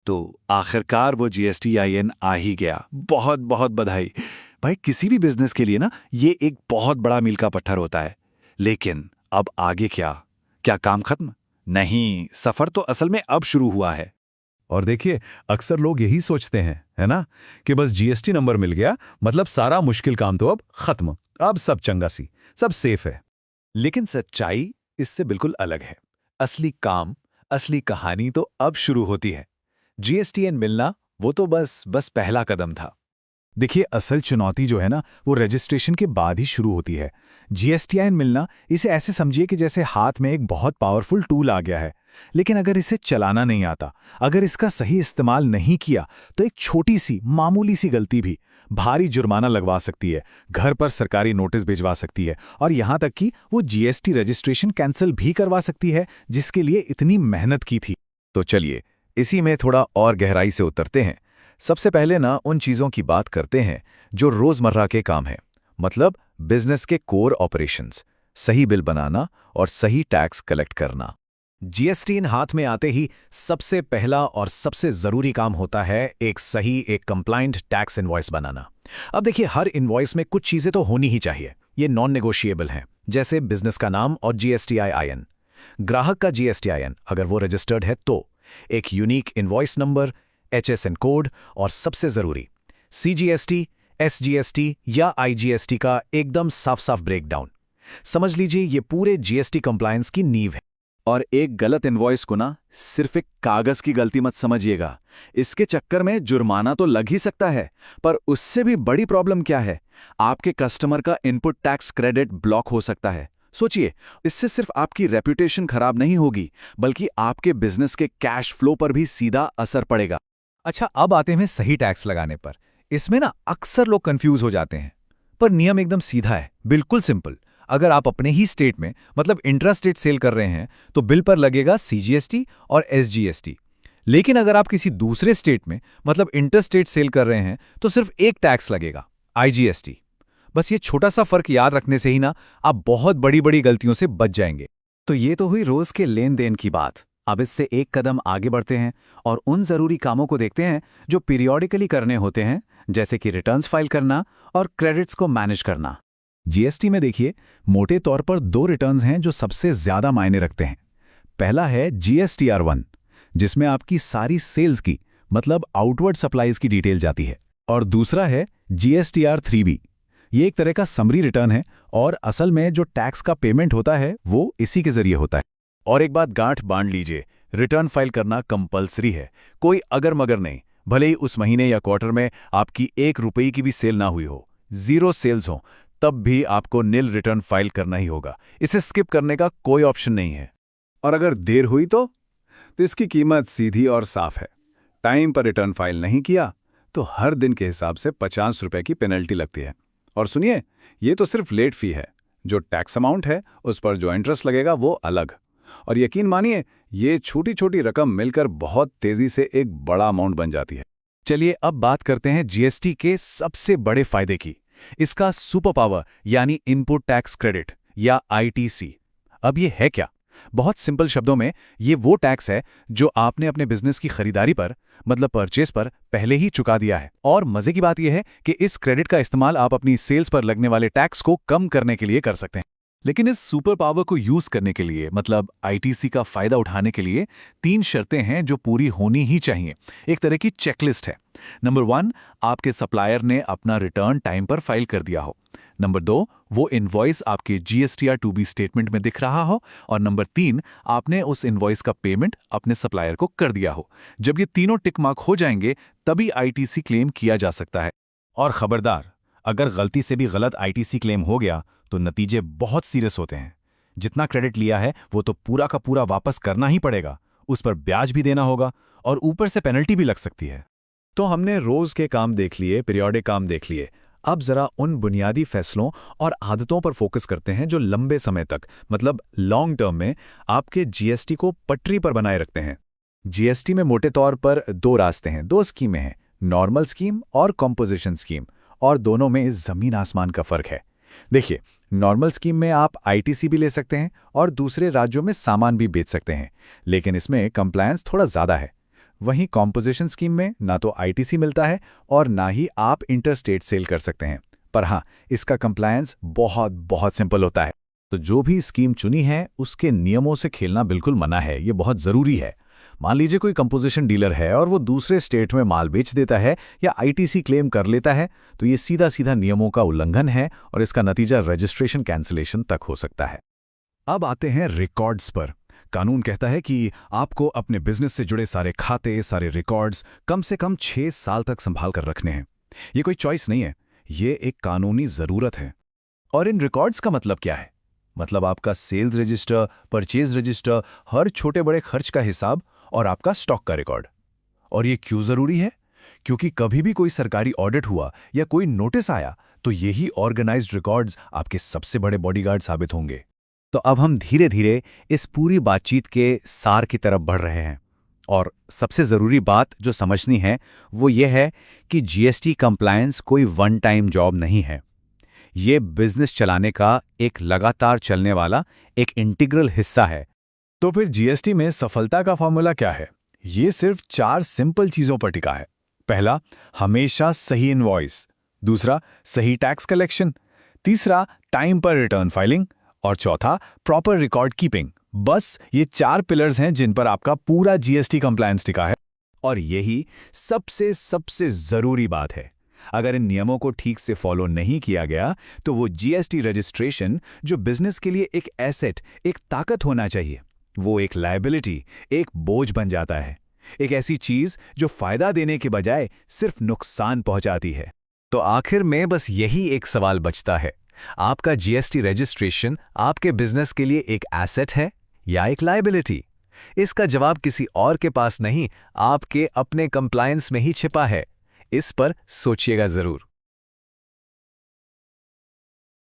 तो आखिरकार वो जीएसटीआईएन आ ही गया। बहुत बहुत बधाई। भाई किसी भी बिजनेस के लिए ना ये एक बहुत बड़ा मील का पत्थर होता है। लेकिन अब आगे क्या? क्या काम खत्म? नहीं, सफर तो असल में अब शुरू हुआ है। और देखिए, अक्सर लोग यही सोचते हैं, है ना, कि बस जीएसटी नंबर मिल गया मतलब सारा मुश्किल काम तो अब खत्म, अब सब चंगा सी, सब सेफ है। लेकिन सच्चाई इससे बिल्कुल अलग है। असली काम, असली कहानी तो अब शुरू होती है। जीएसटीएन मिलना वो तो बस पहला कदम था। देखिए, असल चुनौती जो है ना वो रजिस्ट्रेशन के बाद ही शुरू होती है। जीएसटीआईएन मिलना, इसे ऐसे समझिए कि जैसे हाथ में एक बहुत पावरफुल टूल आ गया है, लेकिन अगर इसे चलाना नहीं आता, अगर इसका सही इस्तेमाल नहीं किया, तो एक छोटी सी मामूली सी गलती भी भारी जुर्माना लगवा सकती है, घर पर सरकारी नोटिस भिजवा सकती है, और यहां तक कि वो जीएसटी रजिस्ट्रेशन कैंसिल भी करवा सकती है, जिसके लिए इतनी मेहनत की थी। तो चलिए, इसी में थोड़ा और गहराई से उतरते हैं। सबसे पहले ना उन चीज़ों की बात करते हैं जो रोज़मर्रा के काम हैं, मतलब बिजनेस के कोर ऑपरेशंस, सही बिल बनाना और सही टैक्स कलेक्ट करना। जीएसटी हाथ में आते ही सबसे पहला और सबसे जरूरी काम होता है एक कंप्लाइंट टैक्स इनवॉइस बनाना। अब देखिए, हर इनवॉइस में कुछ चीजें तो होनी ही चाहिए, ये नॉन नेगोशिएबल हैं, जैसे बिजनेस का नाम और जीएसटीआईएन, ग्राहक का जीएसटीआईएन अगर वो रजिस्टर्ड है तो, एक unique invoice number, HSN code, और सबसे जरूरी सीजीएसटी, एसजीएसटी या आईजीएसटी का एकदम साफ साफ ब्रेकडाउन। समझ लीजिए, ये पूरे जीएसटी कंप्लायंस की नींव है। और एक गलत इनवॉइस को ना सिर्फ एक कागज की गलती मत समझिएगा। इसके चक्कर में जुर्माना तो लग ही सकता है, पर उससे भी बड़ी प्रॉब्लम क्या है, आपके कस्टमर का इनपुट टैक्स क्रेडिट ब्लॉक हो सकता है। सोचिए, इससे सिर्फ आपकी रेपुटेशन खराब नहीं होगी, बल्कि आपके बिजनेस के कैश फ्लो पर भी सीधा असर पड़ेगा। अच्छा, अब आते हैं सही टैक्स लगाने पर। इसमें ना अक्सर लोग कंफ्यूज हो जाते हैं, पर नियम एकदम सीधा है, बिल्कुल सिंपल। अगर आप अपने ही स्टेट में मतलब इंट्रा स्टेट सेल कर रहे हैं तो बिल पर लगेगा सीजीएसटी और एसजीएसटी। लेकिन अगर आप किसी दूसरे स्टेट में मतलब इंटर स्टेट सेल कर रहे हैं तो सिर्फ एक टैक्स लगेगा, आईजीएसटी। बस ये छोटा सा फर्क याद रखने से ही ना आप बहुत बड़ी बड़ी गलतियों से बच जाएंगे। तो ये तो हुई रोज के लेन देन की बात। अब इससे एक कदम आगे बढ़ते हैं और उन जरूरी कामों को देखते हैं जो पीरियोडिकली करने होते हैं, जैसे कि रिटर्न्स फाइल करना और क्रेडिट्स को मैनेज करना। जीएसटी में देखिए, मोटे तौर पर दो रिटर्न्स हैं जो सबसे ज्यादा मायने रखते हैं। पहला है जीएसटीआर1, जिसमें आपकी सारी सेल्स की मतलब आउटवर्ड सप्लाईज की डिटेल जाती है, और दूसरा है जीएसटीआर3बी। ये एक तरह का समरी रिटर्न है और असल में जो टैक्स का पेमेंट होता है वो इसी के जरिए होता है। और एक बात गांठ बांध लीजिए, रिटर्न फाइल करना कंपलसरी है, कोई अगर मगर नहीं। भले ही उस महीने या क्वार्टर में आपकी 1 रुपये की भी सेल ना हुई हो, 0 सेल्स हो, तब भी आपको निल रिटर्न फाइल करना ही होगा। इसे स्किप करने का कोई ऑप्शन नहीं है। और अगर देर हुई तो इसकी कीमत सीधी और साफ है। टाइम पर रिटर्न फाइल नहीं किया तो हर दिन के हिसाब से 50 रुपए की पेनल्टी लगती है। और सुनिए, ये तो सिर्फ लेट फी है, जो टैक्स अमाउंट है उस पर जो इंटरेस्ट लगेगा वो अलग। और यकीन मानिए, ये छोटी छोटी रकम मिलकर बहुत तेजी से एक बड़ा अमाउंट बन जाती है। चलिए अब बात करते हैं जीएसटी के सबसे बड़े फायदे की, इसका सुपर पावर यानी इनपुट टैक्स क्रेडिट या आईटीसी। अब ये है क्या? बहुत सिंपल शब्दों में ये वो टैक्स है जो आपने अपने बिजनेस की खरीदारी पर मतलब परचेस पर पहले ही चुका दिया है। और मजे की बात यह है कि इस क्रेडिट का इस्तेमाल आप अपनी सेल्स पर लगने वाले टैक्स को कम करने के लिए कर सकते हैं। लेकिन इस सुपर पावर को यूज करने के लिए मतलब आईटीसी का फायदा उठाने के लिए 3 शर्तें हैं जो पूरी होनी ही चाहिए। एक तरह की चेकलिस्ट है। नंबर 1, आपके सप्लायर ने अपना रिटर्न टाइम पर फाइल कर दिया हो। नंबर 2, वो इनवॉइस आपके जीएसटीआर2बी स्टेटमेंट में दिख रहा हो। और नंबर 3, आपने उस इनवॉइस का पेमेंट अपने सप्लायर को कर दिया हो। जब ये तीनों टिक मार्क हो जाएंगे तभी आईटीसी क्लेम किया जा सकता है। और खबरदार, अगर गलती से भी गलत आईटीसी क्लेम हो गया तो नतीजे बहुत सीरियस होते हैं। जितना क्रेडिट लिया है वो तो पूरा का पूरा वापस करना ही पड़ेगा, उस पर ब्याज भी देना होगा और ऊपर से पेनल्टी भी लग सकती है। तो हमने रोज के काम देख लिए, पीरियोडिक काम देख लिए। अब जरा उन बुनियादी फैसलों और आदतों पर फोकस करते हैं जो लंबे समय तक मतलब लॉन्ग टर्म में आपके जीएसटी को पटरी पर बनाए रखते हैं। जीएसटी में मोटे तौर पर 2 रास्ते हैं, 2 स्कीमें हैं, नॉर्मल स्कीम और कॉम्पोजिशन स्कीम, और दोनों में जमीन आसमान का फर्क है। देखिए, नॉर्मल स्कीम में आप आईटीसी भी ले सकते हैं और दूसरे राज्यों में सामान भी बेच सकते हैं, लेकिन इसमें कंप्लायंस थोड़ा ज़्यादा है। वहीं कॉम्पोजिशन स्कीम में ना तो आईटीसी मिलता है और ना ही आप इंटरस्टेट सेल कर सकते हैं। पर हाँ, इसका कंप्लायंस बहुत बहुत सिंपल होता है। तो जो भी स्कीम चुनी है उसके नियमों से खेलना बिल्कुल मना है, ये बहुत ज़रूरी है। मान लीजिए कोई कंपोजिशन डीलर है और वो दूसरे स्टेट में माल बेच देता है या आईटीसी क्लेम कर लेता है, तो ये सीधा सीधा नियमों का उल्लंघन है और इसका नतीजा रजिस्ट्रेशन कैंसिलेशन तक हो सकता है। अब आते हैं रिकॉर्ड्स पर। कानून कहता है कि आपको अपने बिजनेस से जुड़े सारे खाते, सारे रिकॉर्ड्स कम से कम 6 साल तक संभाल कर रखने हैं। ये कोई चॉइस नहीं है, ये एक कानूनी ज़रूरत है। और इन रिकॉर्ड्स का मतलब क्या है? मतलब आपका सेल्स रजिस्टर, परचेज रजिस्टर, हर छोटे बड़े खर्च का हिसाब और आपका स्टॉक का रिकॉर्ड। और ये क्यों ज़रूरी है? क्योंकि कभी भी कोई सरकारी ऑडिट हुआ या कोई नोटिस आया तो यही ऑर्गेनाइज्ड रिकॉर्ड्स आपके सबसे बड़े बॉडीगार्ड साबित होंगे। तो अब हम धीरे धीरे इस पूरी बातचीत के सार की तरफ बढ़ रहे हैं। और सबसे ज़रूरी बात जो समझनी है वो ये है कि जीएसटी कंप्लायंस कोई वन टाइम जॉब नहीं है। ये बिजनेस चलाने का एक लगातार चलने वाला एक इंटीग्रल हिस्सा है। तो फिर जीएसटी में सफलता का फॉर्मूला क्या है? ये सिर्फ 4 सिंपल चीज़ों पर टिका है। पहला, हमेशा सही इनवॉइस। दूसरा, सही टैक्स कलेक्शन। तीसरा, टाइम पर रिटर्न फाइलिंग। और चौथा, प्रॉपर रिकॉर्ड कीपिंग। बस ये 4 पिलर्स हैं जिन पर आपका पूरा जीएसटी कंप्लायंस टिका है। और यही सबसे सबसे ज़रूरी बात है। अगर इन नियमों को ठीक से फॉलो नहीं किया गया तो वो जीएसटी रजिस्ट्रेशन जो बिजनेस के लिए एक एसेट, एक ताकत होना चाहिए, वो एक लायबिलिटी, एक बोझ बन जाता है। एक ऐसी चीज जो फायदा देने के बजाय सिर्फ नुकसान पहुंचाती है। तो आखिर में बस यही एक सवाल बचता है, आपका जीएसटी रजिस्ट्रेशन आपके बिजनेस के लिए एक एसेट है या एक लायबिलिटी? इसका जवाब किसी और के पास नहीं, आपके अपने कंप्लायंस में ही छिपा है। इस पर सोचिएगा जरूर।